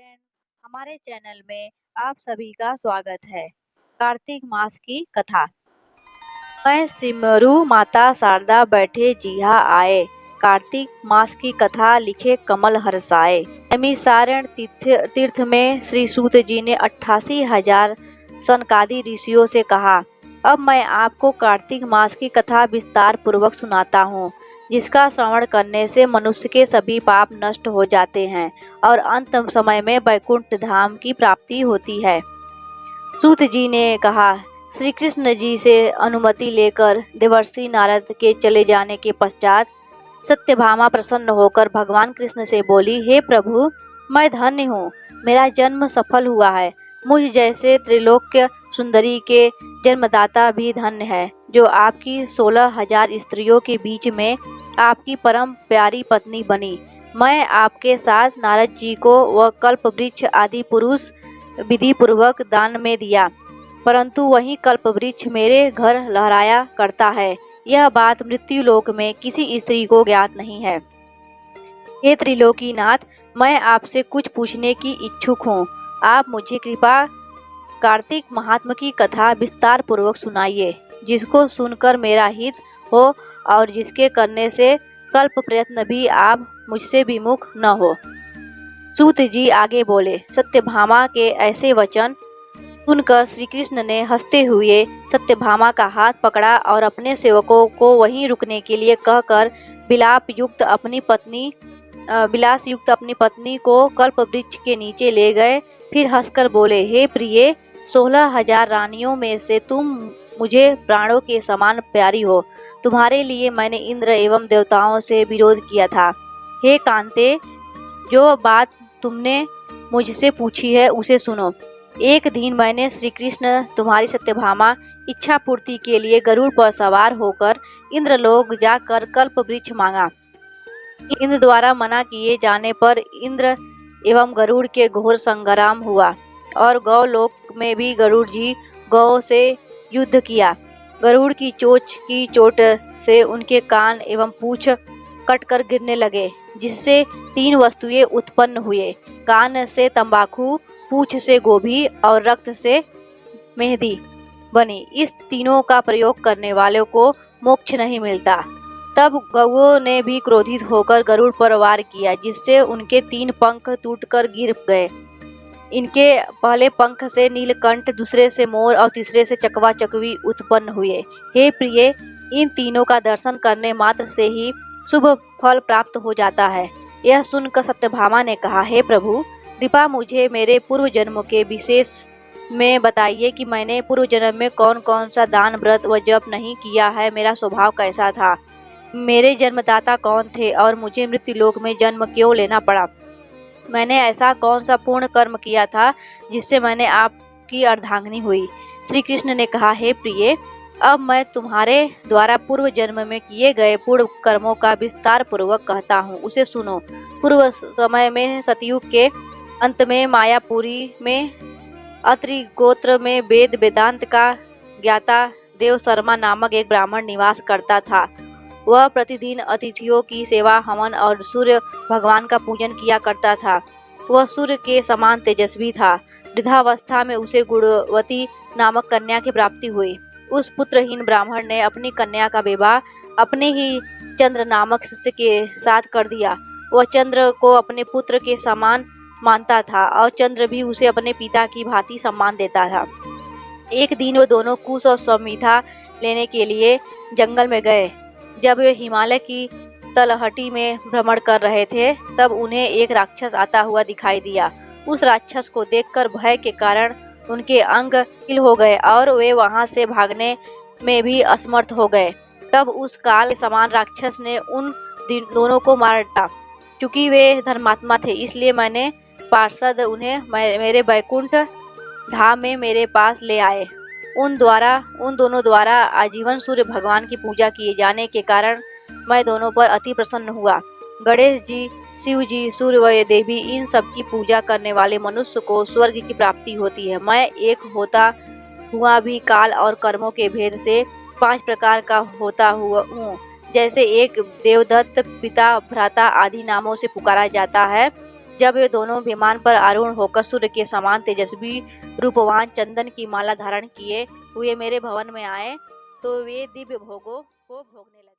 Friend, हमारे channel में आप सभी का स्वागत है। कार्तिक मास की कथा। मैं सिमरू माता शारदा बैठे जिहा आए, कार्तिक मास की कथा लिखे कमल हर्षाए। नैमिषारण्य तीर्थ में श्री सूत जी ने 88,000 सनकादि ऋषियों से कहा, अब मैं आपको कार्तिक मास की कथा विस्तार पूर्वक सुनाता हूँ, जिसका श्रवण करने से मनुष्य के सभी पाप नष्ट हो जाते हैं और अंत समय में वैकुंठ धाम की प्राप्ति होती है। सूत जी ने कहा, श्री कृष्ण जी से अनुमति लेकर देवर्षि नारद के चले जाने के पश्चात सत्यभामा प्रसन्न होकर भगवान कृष्ण से बोली, हे प्रभु, मैं धन्य हूँ, मेरा जन्म सफल हुआ है। मुझ जैसे त्रिलोक्य सुंदरी के जन्मदाता भी धन्य है, जो आपकी 16,000 स्त्रियों के बीच में आपकी परम प्यारी पत्नी बनी। मैं आपके साथ नारद जी को वह कल्प वृक्ष आदि पुरुष विधि पूर्वक दान में दिया, परंतु वही कल्प वृक्ष मेरे घर लहराया करता है। यह बात मृत्यु लोक में किसी स्त्री को ज्ञात नहीं है। हे त्रिलोकीनाथ, मैं आपसे कुछ पूछने की इच्छुक हूँ। आप मुझे कृपा कार्तिक महात्मा की कथा विस्तार पूर्वक सुनाइए, जिसको सुनकर मेरा हित हो और जिसके करने से कल्प प्रयत्न भी आप मुझसे विमुख न हो। सूत जी आगे बोले, सत्यभामा के ऐसे वचन सुनकर श्री कृष्ण ने हंसते हुए सत्यभामा का हाथ पकड़ा और अपने सेवकों को वहीं रुकने के लिए कहकर विलास युक्त अपनी पत्नी को कल्प वृक्ष के नीचे ले गए। फिर हंसकर बोले, हे प्रिय, 16,000 रानियों में से तुम मुझे प्राणों के समान प्यारी हो। तुम्हारे लिए मैंने इंद्र एवं देवताओं से विरोध किया था। हे कांते, जो बात तुमने मुझसे पूछी है उसे सुनो। एक दिन मैंने श्री कृष्ण तुम्हारी सत्यभामा इच्छा पूर्ति के लिए गरुड़ पर सवार होकर इंद्रलोक जाकर कल्प वृक्ष मांगा। इंद्र द्वारा मना किए जाने पर इंद्र एवं गरुड़ के घोर संग्राम हुआ और गौलोक में भी गरुड़ जी गौ से युद्ध किया। गरुड़ की चोट से उनके कान एवं पूंछ कटकर गिरने लगे, जिससे 3 वस्तुएं उत्पन्न हुए। कान से तंबाकू, पूंछ से गोभी और रक्त से मेहंदी बनी। इस तीनों का प्रयोग करने वालों को मोक्ष नहीं मिलता। तब गौओं ने भी क्रोधित होकर गरुड़ पर वार किया, जिससे उनके 3 पंख टूटकर गिर गए। इनके पहले पंख से नीलकंठ, दूसरे से मोर और तीसरे से चकवा चकवी उत्पन्न हुए। हे प्रिय, इन तीनों का दर्शन करने मात्र से ही शुभ फल प्राप्त हो जाता है। यह सुनकर सत्यभामा ने कहा, हे प्रभु, कृपा मुझे मेरे पूर्व जन्म के विशेष में बताइए कि मैंने पूर्व जन्म में कौन कौन सा दान, व्रत व जप नहीं किया है। मेरा स्वभाव कैसा था, मेरे जन्मदाता कौन थे और मुझे मृत्युलोक में जन्म क्यों लेना पड़ा। मैंने ऐसा कौन सा पूर्ण कर्म किया था जिससे मैंने आपकी अर्धांगिनी हुई। श्री कृष्ण ने कहा, हे प्रिय, अब मैं तुम्हारे द्वारा पूर्व जन्म में किए गए पूर्व कर्मों का विस्तार पूर्वक कहता हूँ, उसे सुनो। पूर्व समय में सतयुग के अंत में मायापुरी में अत्रि गोत्र में वेद वेदांत का ज्ञाता देव शर्मा नामक एक ब्राह्मण निवास करता था। वह प्रतिदिन अतिथियों की सेवा, हवन और सूर्य भगवान का पूजन किया करता था। वह सूर्य के समान तेजस्वी था। वृद्धावस्था में उसे गुणवती नामक कन्या की प्राप्ति हुई। उस पुत्रहीन ब्राह्मण ने अपनी कन्या का विवाह अपने ही चंद्र नामक शिष्य के साथ कर दिया। वह चंद्र को अपने पुत्र के समान मानता था और चंद्र भी उसे अपने पिता की भांति सम्मान देता था। एक दिन वो दोनों कुश और समिधा लेने के लिए जंगल में गए। जब वे हिमालय की तलहटी में भ्रमण कर रहे थे, तब उन्हें एक राक्षस आता हुआ दिखाई दिया। उस राक्षस को देखकर भय के कारण उनके अंग हिल हो गए और वे वहां से भागने में भी असमर्थ हो गए। तब उस काल के समान राक्षस ने उन दोनों को मार डाला। चूंकि वे धर्मात्मा थे, इसलिए मैंने पार्षद उन्हें मेरे वैकुंठ धाम में मेरे पास ले आए। उन दोनों द्वारा आजीवन सूर्य भगवान की पूजा किए जाने के कारण मैं दोनों पर अति प्रसन्न हुआ। गणेश जी, शिव जी, सूर्य व देवी, इन सब की पूजा करने वाले मनुष्य को स्वर्ग की प्राप्ति होती है। मैं एक होता हुआ भी काल और कर्मों के भेद से 5 प्रकार का होता हुआ हूँ। जैसे एक देवदत्त, पिता, भ्राता आदि नामों से पुकारा जाता है, जब वे दोनों विमान पर आरूढ़ होकर सूर्य के समान तेजस्वी रूपवान चंदन की माला धारण किए हुए मेरे भवन में आए तो वे दिव्य भोगों को भोगने लगे।